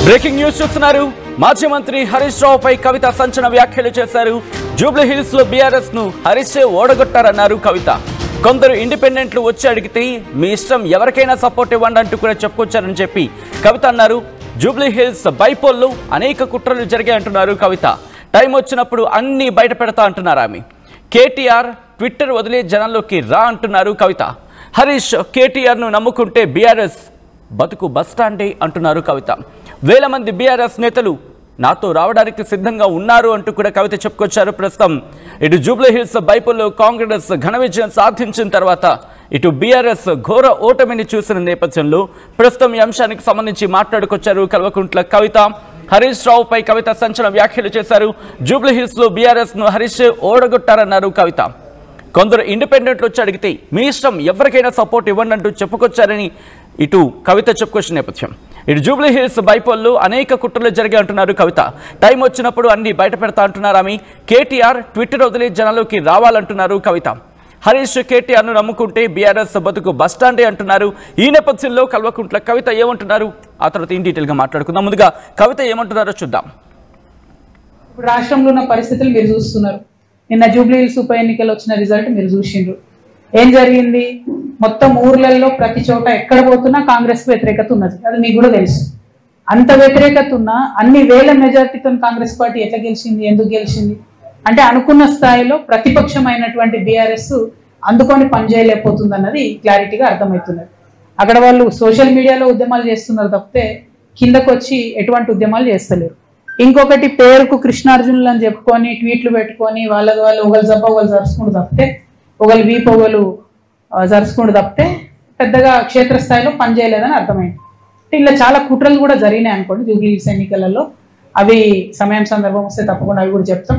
Breaking news చూస్తున్నారు. మాజీ మంత్రి హరీష్ రావుపై కవిత సంచలన వ్యాఖ్యలు చేశారు. జూబ్లీ హిల్స్ లో బీఆర్ఎస్ ను హరీష్ ఓడగొట్టారన్నారు కవిత. కొందరు ఇండిపెండెంట్లు వచ్చి అడిగితే మీ ఇష్టం ఎవరికైనా సపోర్ట్ ఇవ్వండి అంటూ కూడా చెప్పుకొచ్చారని చెప్పి కవిత అన్నారు. జూబ్లీ హిల్స్ బైపోల్లో అనేక కుట్రలు జరిగాయంటున్నారు కవిత. టైం వచ్చినప్పుడు అన్ని బయట పెడతా అంటున్నారు ఆమె. కేటీఆర్ ట్విట్టర్ వదిలే జనంలోకి రా అంటున్నారు కవిత. హరీష్ కేటీఆర్ ను నమ్ముకుంటే బీఆర్ఎస్ బతుకు బస్టాండే అంటున్నారు కవిత. వేల మంది బీఆర్ఎస్ నేతలు నాతో రావడానికి సిద్ధంగా ఉన్నారు అంటూ కూడా కవిత చెప్పుకొచ్చారు. ప్రస్తుతం ఇటు జూబ్లీ హిల్స్ బైపోల్లో కాంగ్రెస్ ఘన విజయం సాధించిన తర్వాత ఇటు బీఆర్ఎస్ ఘోర ఓటమిని చూసిన నేపథ్యంలో ప్రస్తుతం ఈ అంశానికి సంబంధించి మాట్లాడుకొచ్చారు కల్వకుంట్ల కవిత. హరీష్ రావుపై కవిత సంచలన వ్యాఖ్యలు చేశారు. జూబ్లీ హిల్స్ లో బీఆర్ఎస్ ను హరీష్ ఓడగొట్టారన్నారు కవిత. కొందరు ఇండిపెండెంట్లు వచ్చి అడిగితే మీ ఇష్టం ఎవరికైనా సపోర్ట్ ఇవ్వండి అంటూ చెప్పుకొచ్చారని ఇటు కవిత చెప్పుకొచ్చిన నేపథ్యం. ఇటు జూబ్లీ హిల్స్ బైపోల్లో అనేక కుట్రలు జరిగాయి అంటున్నారు కవిత. టైం వచ్చినప్పుడు అన్ని బయట పెడతా అంటున్నారు ఆమె. కేటీఆర్ ట్విట్టర్ వదిలే జనంలోకి రావాలంటున్నారు కవిత. హరీష్ కేటీఆర్ను నమ్ముకుంటే బీఆర్ఎస్ బతుకు బస్టాండే అంటున్నారు. ఈ నేపథ్యంలో కల్వకుంట్ల కవిత ఏమంటున్నారు ఆ తర్వాత ఇన్ డీటెయిల్గా మాట్లాడుకుందాం. ముందుగా కవిత ఏమంటున్నారో చూద్దాం. ఇప్పుడు రాష్ట్రంలో ఉన్న పరిస్థితులు మీరు చూస్తున్నారు. నిన్న జూబ్లీ హిల్స్ ఉప ఎన్నికలు వచ్చిన రిజల్ట్ మీరు చూసిండ్రు. ఏం జరిగింది? మొత్తం ఊర్లలో ప్రతి చోట ఎక్కడ పోతున్నా కాంగ్రెస్ వ్యతిరేకత ఉన్నది. అది మీకు కూడా తెలుసు. అంత వ్యతిరేకత ఉన్నా అన్ని వేల మెజార్టీతో కాంగ్రెస్ పార్టీ ఎట్లా గెలిచింది, ఎందుకు గెలిచింది అంటే అనుకున్న స్థాయిలో ప్రతిపక్షమైనటువంటి బీఆర్ఎస్ అందుకొని పనిచేయలేకపోతుంది అన్నది క్లారిటీగా అర్థమవుతున్నది. అక్కడ వాళ్ళు సోషల్ మీడియాలో ఉద్యమాలు చేస్తున్నారు తప్పితే కిందకు వచ్చి ఎటువంటి ఉద్యమాలు చేస్తలేరు. ఇంకొకటి పేరుకు కృష్ణార్జునులు అని చెప్పుకొని ట్వీట్లు పెట్టుకొని వాళ్ళు ఒకళ్ళు జబ్బ ఒకళ్ళు జరుచుకుంటూ తప్పితే ఒకళ్ళు వీపు ఒకళ్ళు జరుచుకుంటూ తప్పితే పెద్దగా క్షేత్రస్థాయిలో పనిచేయలేదని అర్థమైంది. ఇలా చాలా కుట్రలు కూడా జరిగినాయి అనుకోండి జూబ్లీ హిల్స్ ఎన్నికలలో. అవి సమయం సందర్భం వస్తే తప్పకుండా అవి కూడా చెప్తాం.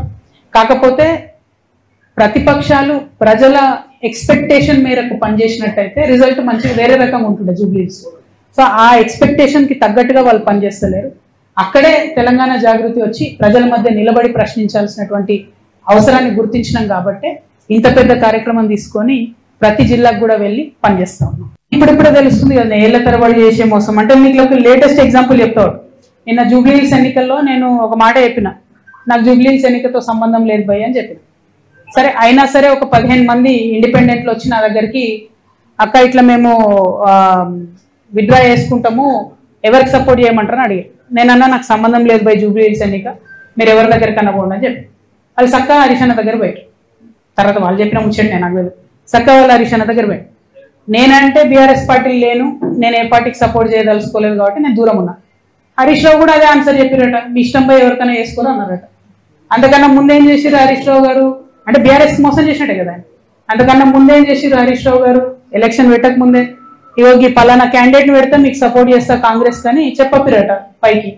కాకపోతే ప్రతిపక్షాలు ప్రజల ఎక్స్పెక్టేషన్ మేరకు పనిచేసినట్టయితే రిజల్ట్ మంచిగా వేరే రకంగా ఉంటుండే జూబ్లీ హిల్స్. సో ఆ ఎక్స్పెక్టేషన్కి తగ్గట్టుగా వాళ్ళు పనిచేస్తలేరు. అక్కడే తెలంగాణ జాగృతి వచ్చి ప్రజల మధ్య నిలబడి ప్రశ్నించాల్సినటువంటి అవసరాన్ని గుర్తించినాం కాబట్టి ఇంత పెద్ద కార్యక్రమం తీసుకొని ప్రతి జిల్లాకు కూడా వెళ్ళి పనిచేస్తా ఉన్నాం. ఇప్పుడిప్పుడే తెలుస్తుంది కదా ఏళ్ల తరబడి చేసే మోసం అంటే. మీకు లేటెస్ట్ ఎగ్జాంపుల్ చెప్తాడు. నిన్న జూబ్లీ హిల్స్ ఎన్నికల్లో నేను ఒక మాట చెప్పిన, నాకు జూబ్లీ హిల్స్ ఎన్నికతో సంబంధం లేదు భయ్ అని చెప్పిన. సరే అయినా సరే ఒక 15 మంది ఇండిపెండెంట్లు వచ్చి నా దగ్గరికి అక్క ఇట్లా మేము విత్డ్రా చేసుకుంటాము ఎవరికి సపోర్ట్ చేయమంటారని అడిగారు. నేనన్నా నాకు సంబంధం లేదు భయ్ జూబ్లీ హిల్స్ ఎన్నిక, మీరు ఎవరి దగ్గరికి అన్నపోండి అని చెప్పి వాళ్ళు చక్క హరీష్ అన్న దగ్గర పోయారు. తర్వాత వాళ్ళు చెప్పిన ముచ్చండి నేను నాకు చక్క వాళ్ళు హరీష్ అన్న దగ్గర పోయారు. నేనంటే బీఆర్ఎస్ పార్టీ లేను, నేను ఏ పార్టీకి సపోర్ట్ చేయదలుచుకోలేదు కాబట్టి నేను దూరం ఉన్నా. హరీష్ రావు కూడా అదే ఆన్సర్ చెప్పారట, మీ ఇష్టం పోయి ఎవరికైనా వేసుకోరు అన్నారట. అంతకన్నా ముందేం చేసిరు హరీష్ రావు గారు అంటే బీఆర్ఎస్కి మోసం చేసినట్టే కదా. అంతకన్నా ముందేం చేసిరు హరీష్ రావు గారు ఎలక్షన్ పెట్టక ముందే ఇవ్వకి పలానా క్యాండిడేట్ని పెడితే మీకు సపోర్ట్ చేస్తా కాంగ్రెస్ కానీ చెప్పపిరట పైకి.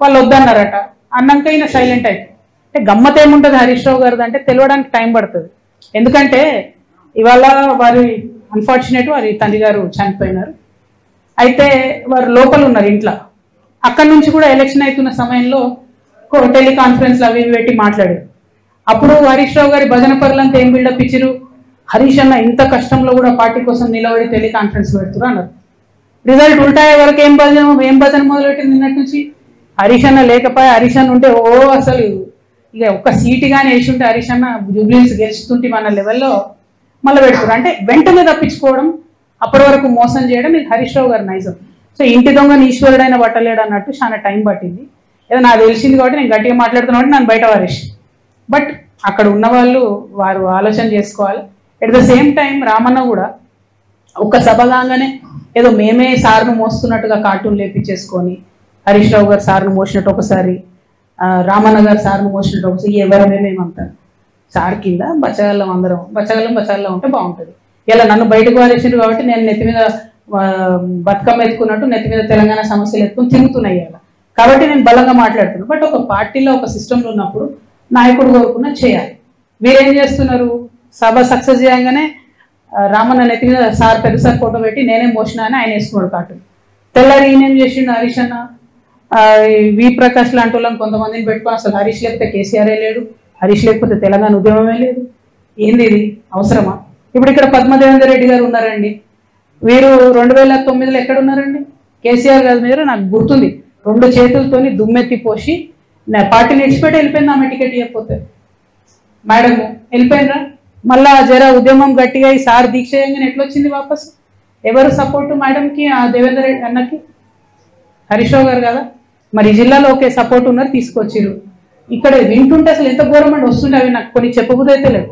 వాళ్ళు వద్దన్నారట. అన్నాక ఈయన సైలెంట్ అయిపోయి. అంటే గమ్మత్ ఏముంటుంది హరీష్ రావు గారిది అంటే తెలియడానికి టైం పడుతుంది. ఎందుకంటే ఇవాళ వారి అన్ఫార్చునేట్ వారి తండ్రి గారు చనిపోయినారు. అయితే వారు లోపల ఉన్నారు ఇంట్లో. అక్కడి నుంచి కూడా ఎలక్షన్ అవుతున్న సమయంలో టెలికాన్ఫరెన్స్లు అవి పెట్టి మాట్లాడారు. అప్పుడు హరీష్ రావు గారి భజన పరులంతా ఏం బిల్డప్ ఇచ్చిరు, హరీష్ అన్న ఇంత కష్టంలో కూడా పార్టీ కోసం నిలబడి టెలికాన్ఫరెన్స్ పెడుతున్నారు అన్నారు. రిజల్ట్ ఉల్టాయే వరకు ఏం భజన మొదలుపెట్టింది నిన్నటి నుంచి. హరీష్ అన్న లేకపోయా, హరీష్ అన్న ఉంటే అసలు ఇక ఒక్క సీటు కానీ వేసి ఉంటే హరీష్ అన్న జూబ్లీ హిల్స్ గెలుచుతుంటే మన లెవెల్లో మళ్ళీ పెడుతున్నారు. అంటే వెంటనే తప్పించుకోవడం, అప్పటి వరకు మోసం చేయడం ఇది హరీష్ రావు గారి నైజం. సో ఇంటి దొంగని ఈశ్వరుడైనా పట్టలేడు అన్నట్టు చాలా టైం పట్టింది. ఏదో నాకు తెలిసింది కాబట్టి నేను గట్టిగా మాట్లాడుతున్నా కాబట్టి నన్ను బయట హరీష్. బట్ అక్కడ ఉన్న వాళ్ళు వారు ఆలోచన చేసుకోవాలి. At the same time Ramanna కూడా ఒక్క సభ కాగానే ఏదో మేమే సార్ను మోస్తున్నట్టుగా కార్టూన్ లేపించేసుకొని హరీష్ రావు గారు సార్ను మోసినట్టు ఒకసారి, రామన్న గారు సార్ను మోసినట్టు ఒకసారి ఎవరమే మేమంటారు. సార్ కింద బచ్చగల్లం అందరం బచ్చగల్లం ఉంటే బాగుంటుంది. ఇలా నన్ను బయటకు వారేసిండ్రు కాబట్టి నేను నెత్తి మీద బతుకమ్మ ఎత్తుకున్నట్టు నెత్తి మీద తెలంగాణ సమస్యలు ఎత్తుకుని తిరుగుతున్నాయి ఇలా. కాబట్టి నేను బలంగా మాట్లాడుతున్నాను. బట్ ఒక పార్టీలో ఒక సిస్టంలో ఉన్నప్పుడు నాయకుడు కోరుకున్న చేయాలి. మీరేం చేస్తున్నారు? సభ సక్సెస్ చేయగానే రామన్న నెత్తి మీద సార్ పెద్ద సార్ ఫోటో పెట్టి నేనేం మోసినా అని ఆయన వేసుకున్నాడు కార్టూన్. తెల్లారి ఈయనేం చేసిండు హరీష్ అన్న వి ప్రకాష్ లాంటి వాళ్ళని కొంతమందిని పెట్టుకొని అసలు హరీష్ లేకపోతే కేసీఆరే లేడు, హరీష్ లేకపోతే తెలంగాణ ఉద్యమమే లేదు. ఏంది ఇది అవసరమా? ఇప్పుడు ఇక్కడ పద్మదేవేందర్ రెడ్డి గారు ఉన్నారండి. వీరు 2009లో ఎక్కడ ఉన్నారండి? కేసీఆర్ గారి మీద నాకు గుర్తుంది 2 చేతులతోని దుమ్మెత్తి పోసి నా పార్టీని విడిచిపెట్టి వెళ్ళిపోయింది. ఆమె టికెట్ ఇవ్వకపోతే మేడం వెళ్ళిపోయినరా, మళ్ళా జర ఉద్యమం గట్టిగా ఈ సార్ దీక్ష చేయగానే ఎట్లొచ్చింది వాపస్? ఎవరు సపోర్టు మేడంకి? ఆ దేవేందర్ రెడ్డి అన్నకి, హరీష్ రావు గారు కదా. మరి జిల్లాలో ఒకే సపోర్ట్ ఉన్నారు, తీసుకొచ్చిరు. ఇక్కడ వింటుంటే అసలు ఎంత గవర్నమెంట్ వస్తుండే అవి నాకు కొన్ని చెప్పబుద్ధి అయితే లేదు.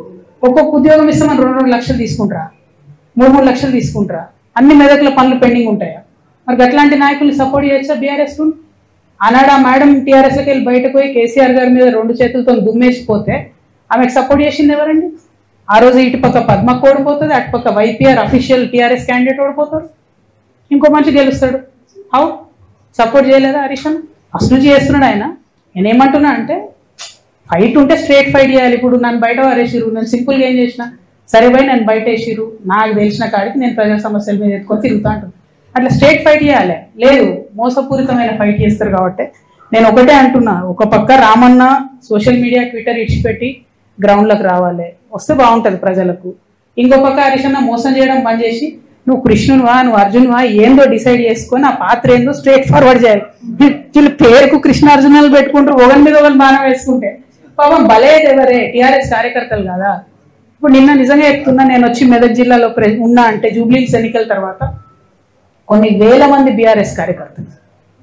ఒక్కొక్క ఉద్యోగం ఇస్తామని 2 లక్షలు తీసుకుంటారా, 3 లక్షలు తీసుకుంటారా? అన్ని మెదకుల పనులు పెండింగ్ ఉంటాయా? మరి అట్లాంటి నాయకులు సపోర్ట్ చేయొచ్చా బీఆర్ఎస్? ఆనాడు ఆ మేడం టీఆర్ఎస్కి వెళ్ళి బయటకు పోయి కేసీఆర్ గారి మీద 2 చేతులతో దుమ్మేసిపోతే ఆమెకు సపోర్ట్ చేసింది ఎవరండి? ఆ రోజు ఇటు పక్క పద్మకు ఓడిపోతుంది, అటు పక్క వైపీఆర్ అఫీషియల్ టీఆర్ఎస్ క్యాండిడేట్ ఓడిపోతారు, ఇంకో మనిషి గెలుస్తాడు. హౌ సపోర్ట్ చేయలేదా హరీష్ అన్న? అసలు చేస్తున్నాడు ఆయన. నేనేమంటున్నా అంటే ఫైట్ ఉంటే స్ట్రేట్ ఫైట్ చేయాలి. ఇప్పుడు నన్ను బయట వారేసిరు, నేను సింపుల్గా ఏం చేసిన, సరే పోయి నన్ను బయట వేసిరు, నాకు తెలిసిన కాడికి నేను ప్రజా సమస్యల మీద ఎత్తుకొని తిరుగుతా అంటాను. అట్లా స్ట్రేట్ ఫైట్ చేయాలి. లేదు, మోసపూరితమైన ఫైట్ చేస్తారు కాబట్టి నేను ఒకటే అంటున్నా, ఒక పక్క రామన్న సోషల్ మీడియా ట్విట్టర్ ఇచ్చిపెట్టి గ్రౌండ్లకు రావాలి, వస్తే బాగుంటుంది ప్రజలకు. ఇంకో పక్క హరీష్ అన్న మోసం చేయడం బంద్ చేసి నువ్వు కృష్ణునివా నువ్వు అర్జునువా ఏందో డిసైడ్ చేసుకొని ఆ పాత్ర ఏందో స్ట్రేట్ ఫార్వర్డ్ చేయాలి. వీళ్ళు పేరుకు కృష్ణార్జునాలు పెట్టుకుంటారు, ఒకరి మీద ఒకరు బాణం వేసుకుంటే పాపం బలేది ఎవరే? టీఆర్ఎస్ కార్యకర్తలు కదా. ఇప్పుడు నిన్న నిజంగా చెప్తున్నా, నేను వచ్చి మెదక్ జిల్లాలో ఉన్నా అంటే జూబ్లీహిల్స్ ఎన్నికల తర్వాత కొన్ని వేల మంది బీఆర్ఎస్ కార్యకర్తలు,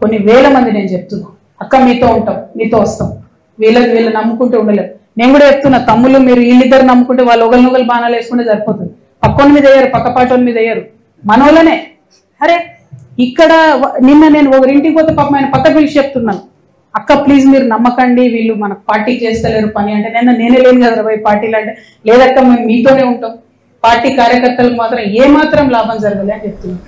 కొన్ని వేల మంది నేను చెప్తున్నా, అక్క మీతో ఉంటాం, మీతో వస్తాం, వీళ్ళు నమ్ముకుంటే ఉండలేదు. నేను కూడా చెప్తున్నా, తమ్ముళ్ళు మీరు వీళ్ళిద్దరు నమ్ముకుంటే వాళ్ళు ఒకరినొకరు బాణాలు వేసుకుంటే సరిపోతుంది. పక్కోని మీద వేయరు, పక్కపాటోని మీద వేయరు, మనోళ్ళనే. అరే ఇక్కడ నిన్న నేను ఒకరింటికి పోతే పాపం ఆయన పక్క పిలిచి చెప్తున్నాను, అక్క ప్లీజ్ మీరు నమ్మకండి, వీళ్ళు మన పార్టీకి చేస్తలేరు పని అంటే, నేనే లేను కదా పోయి పార్టీలు అంటే, లేదక్క మేము మీతోనే ఉంటాం, పార్టీ కార్యకర్తలకు మాత్రం ఏ మాత్రం లాభం జరగలే అని చెప్తున్నాను.